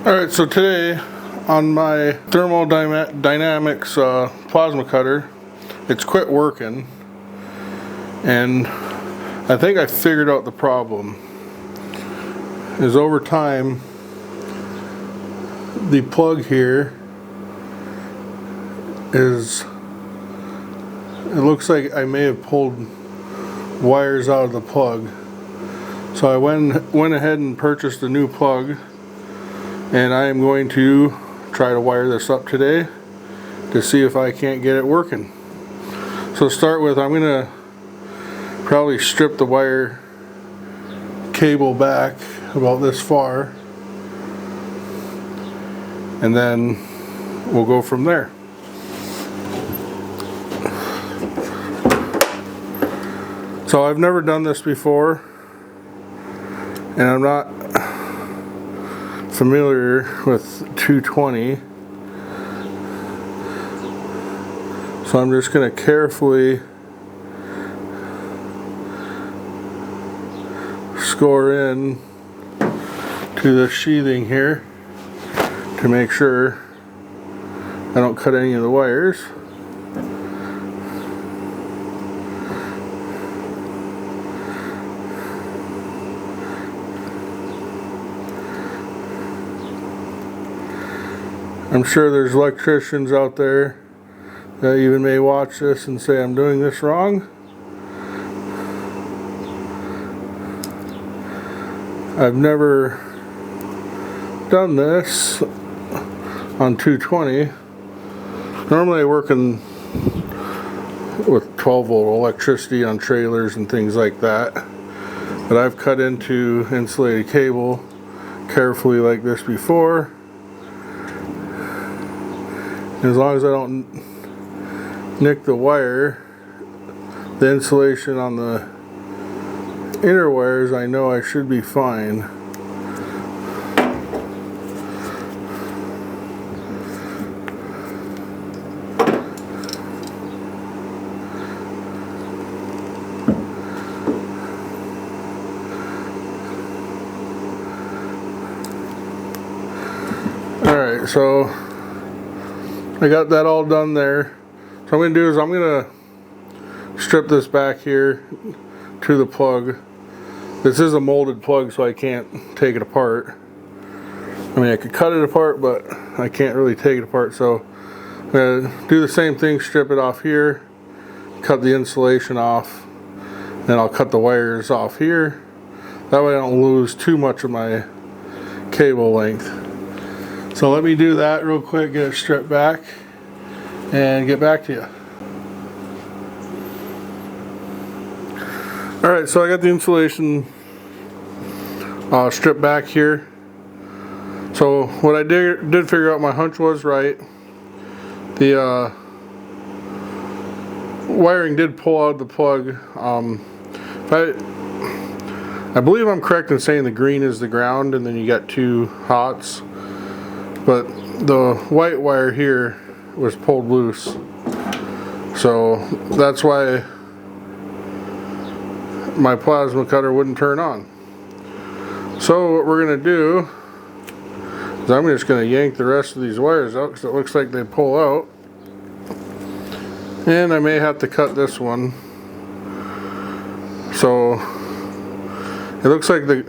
Alright, so today on my Thermodynamics plasma cutter, it's quit working, and I think I figured out the problem. Is over time the plug here is, it looks like I may have pulled wires out of the plug. So I went ahead and purchased a new plug, and I am going to try to wire this up today to see if I can't get it working. So to start with, I'm going to probably strip the wire cable back about this far, and then we'll go from there. So I've never done this before, and I'm not familiar with 220, so I'm just going to carefully score in to the sheathing here to make sure I don't cut any of the wires. I'm sure there's electricians out there that even may watch this and say I'm doing this wrong. I've never done this on 220. Normally I work with 12 volt electricity on trailers and things like that, but I've cut into insulated cable carefully like this before. As long as I don't nick the wire, the insulation on the inner wires, I know I should be fine. Alright, so I got that all done there. So what I'm going to do is I'm going to strip this back here to the plug. This is a molded plug, so I can't take it apart. I mean, I could cut it apart, but I can't really take it apart. So I'm going to do the same thing, strip it off here, cut the insulation off, then I'll cut the wires off here. That way I don't lose too much of my cable length. So let me do that real quick, get it stripped back, and get back to you. Alright, so I got the insulation stripped back here. So what I did figure out, my hunch was right. The wiring did pull out the plug. I believe I'm correct in saying the green is the ground and then you got two hots. But the white wire here was pulled loose, so that's why my plasma cutter wouldn't turn on. So what we're going to do is I'm just going to yank the rest of these wires out because it looks like they pull out, and I may have to cut this one. So it looks like the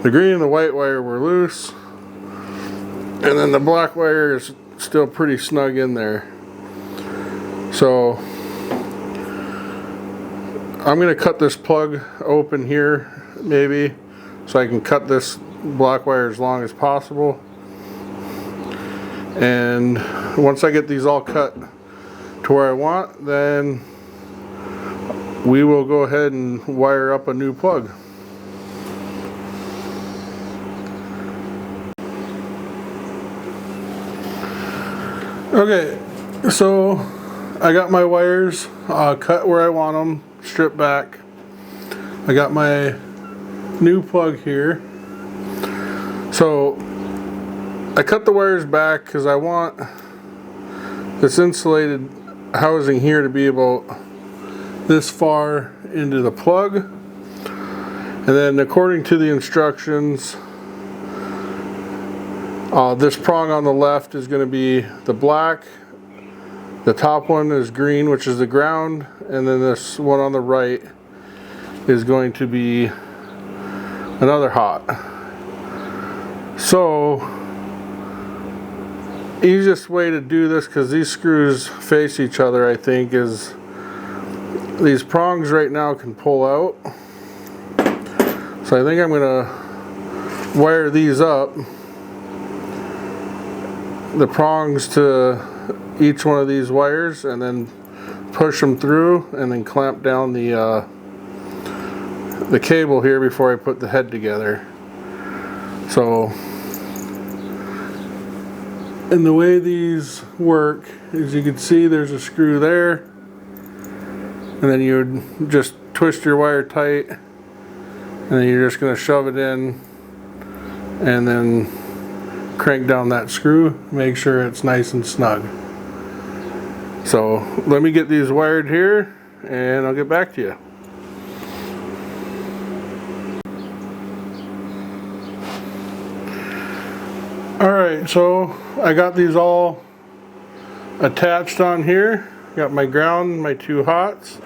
green and the white wire were loose, and then the black wire is still pretty snug in there. So I'm going to cut this plug open here, maybe, so I can cut this black wire as long as possible. And once I get these all cut to where I want, then we will go ahead and wire up a new plug. Okay, so I got my wires cut where I want them, stripped back. I got my new plug here. So I cut the wires back because I want this insulated housing here to be about this far into the plug. And then according to the instructions, This prong on the left is going to be the black. The top one is green, which is the ground, and then this one on the right is going to be another hot. So, easiest way to do this, because these screws face each other, I think, is these prongs right now can pull out. So I think I'm going to wire these up, the prongs to each one of these wires, and then push them through and then clamp down the cable here before I put the head together. So, and the way these work, as you can see, there's a screw there, and then you would just twist your wire tight, and then you're just going to shove it in and then crank down that screw, make sure it's nice and snug. So let me get these wired here and I'll get back to you. Alright, so I got these all attached on here. Got my ground, my two hots.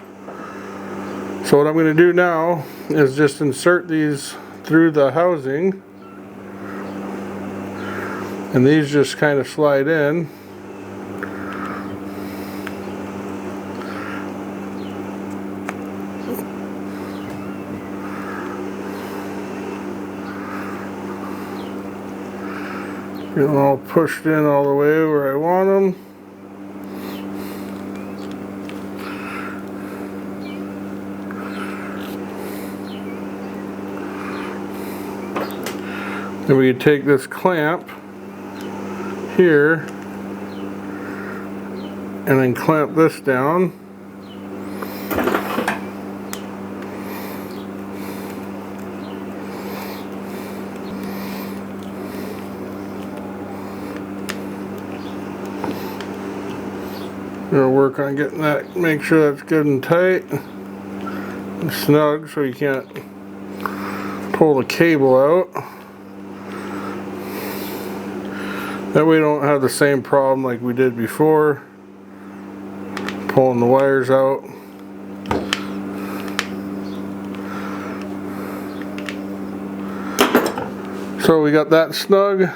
So what I'm going to do now is just insert these through the housing, and these just kind of slide in. Get them all pushed in all the way where I want them. Then we take this clamp here and then clamp this down. We'll work on getting that, make sure that's good and tight and snug so you can't pull the cable out. That way we don't have the same problem like we did before, pulling the wires out. So we got that snug.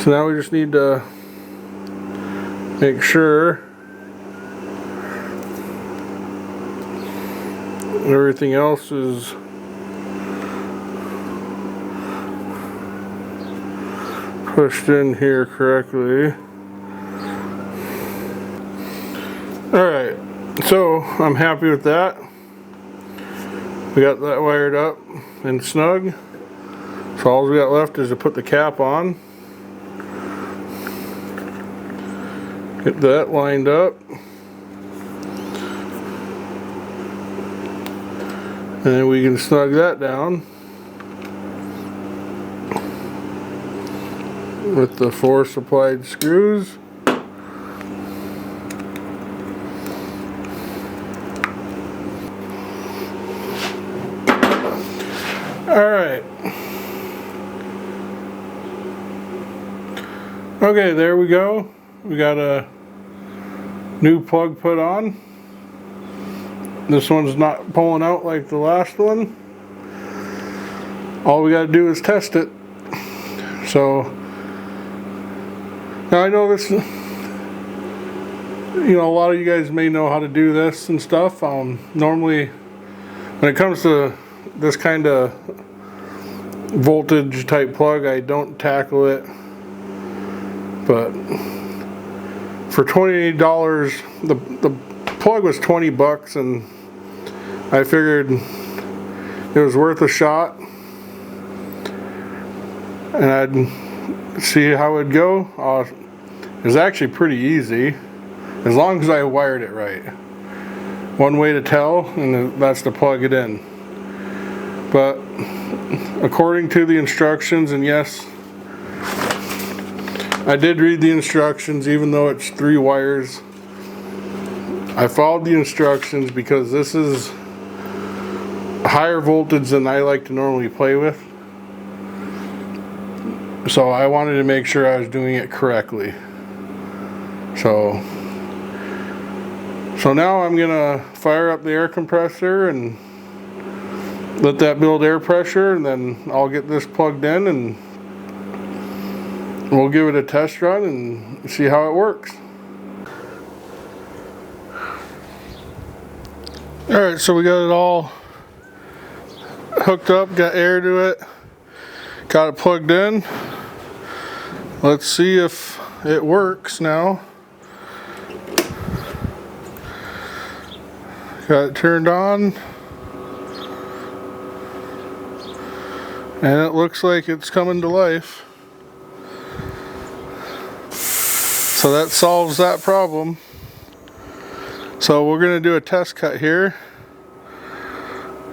So now we just need to make sure everything else is pushed in here correctly. Alright, so I'm happy with that. We got that wired up and snug. So all we got left is to put the cap on. Get that lined up. And then we can snug that down with the 4 supplied screws. Alright. Okay, there we go. We got a new plug put on. This one's not pulling out like the last one. All we got to do is test it. So now I know this, a lot of you guys may know how to do this and stuff. Normally when it comes to this kind of voltage type plug, I don't tackle it, but for $28, the plug was 20 bucks, and I figured it was worth a shot, and I'd see how it'd go. It was actually pretty easy, as long as I wired it right. One way to tell, and that's to plug it in. But according to the instructions, and yes, I did read the instructions, even though it's 3 wires. I followed the instructions because this is higher voltage than I like to normally play with. So I wanted to make sure I was doing it correctly. So now I'm gonna fire up the air compressor and let that build air pressure, and then I'll get this plugged in and we'll give it a test run and see how it works. Alright, so we got it all hooked up, got air to it, got it plugged in. Let's see if it works now. Got it turned on. And it looks like it's coming to life. So that solves that problem. So we're going to do a test cut here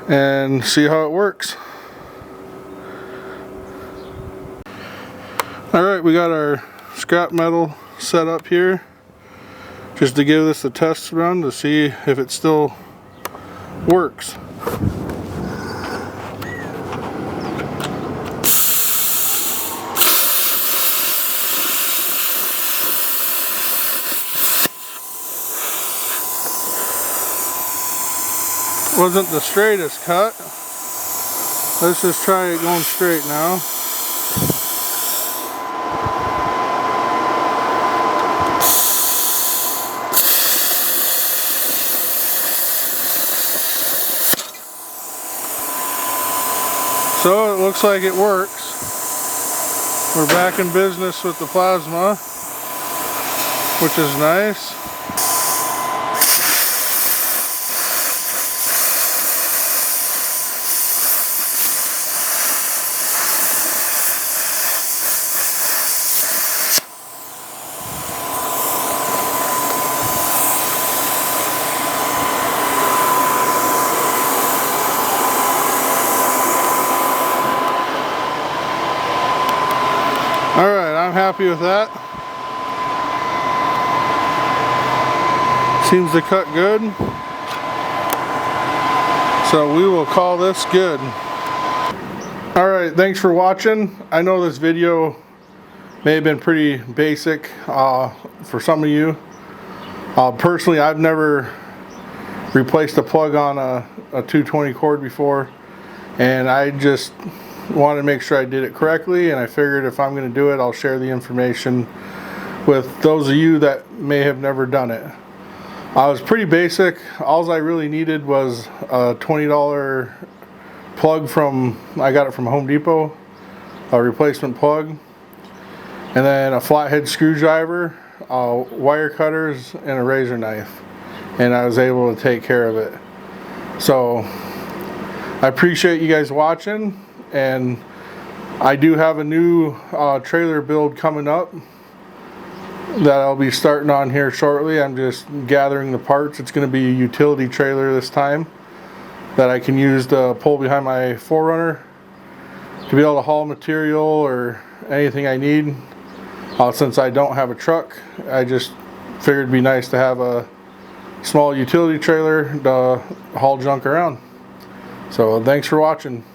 and see how it works. Alright, we got our scrap metal set up here just to give this a test run to see if it still works. Wasn't the straightest cut. Let's just try it going straight now. So it looks like it works. We're back in business with the plasma, which is nice. Alright, I'm happy with that. Seems to cut good. So we will call this good. Alright, thanks for watching. I know this video may have been pretty basic for some of you. Personally, I've never replaced a plug on a 220 cord before, and I just wanted to make sure I did it correctly, and I figured if I'm going to do it, I'll share the information with those of you that may have never done it. It was pretty basic. All I really needed was a $20 plug I got it from Home Depot, a replacement plug, and then a flathead screwdriver, wire cutters, and a razor knife, and I was able to take care of it. So I appreciate you guys watching. And I do have a new trailer build coming up that I'll be starting on here shortly. I'm just gathering the parts. It's going to be a utility trailer this time that I can use to pull behind my 4Runner to be able to haul material or anything I need. Since I don't have a truck, I just figured it'd be nice to have a small utility trailer to haul junk around. So thanks for watching.